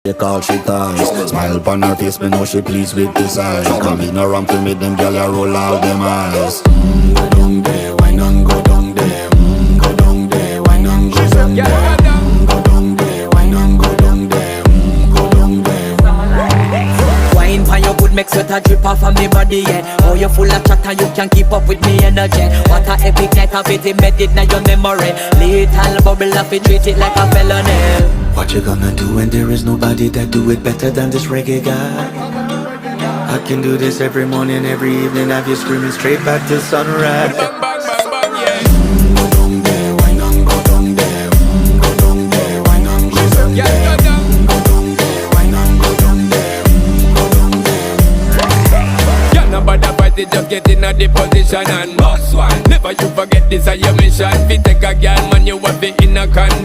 They call she ties. Smile upon her face, me know she pleased with this eyes. Come in around to me, them gyal a roll out them eyes. Go down there, why not go down there? Go down there, why not go down there? Go down there, why not go down there? Go down there. Wine pan your good, make sweat a drip off of me body, yeah. Oh, you full of chatter, you can't keep up with me energy. What a epic night of it, embedded in your memory. Little bubble of it, treat it like a felony. What you gonna do when there is nobody that do it better than this reggae guy? I can do this every morning, every evening, have you screaming straight back to sunrise. Bang, bang, bang, bang, yeah. Go down there, why not go down there? Go down there, why not go down there? Yeah, go down. Go down there, why not go down there? Go down there. Yeah, nobody fight it, just get in a the position and boss one. Never you forget this is your mission. If you take a girl, man, you have it in a condition.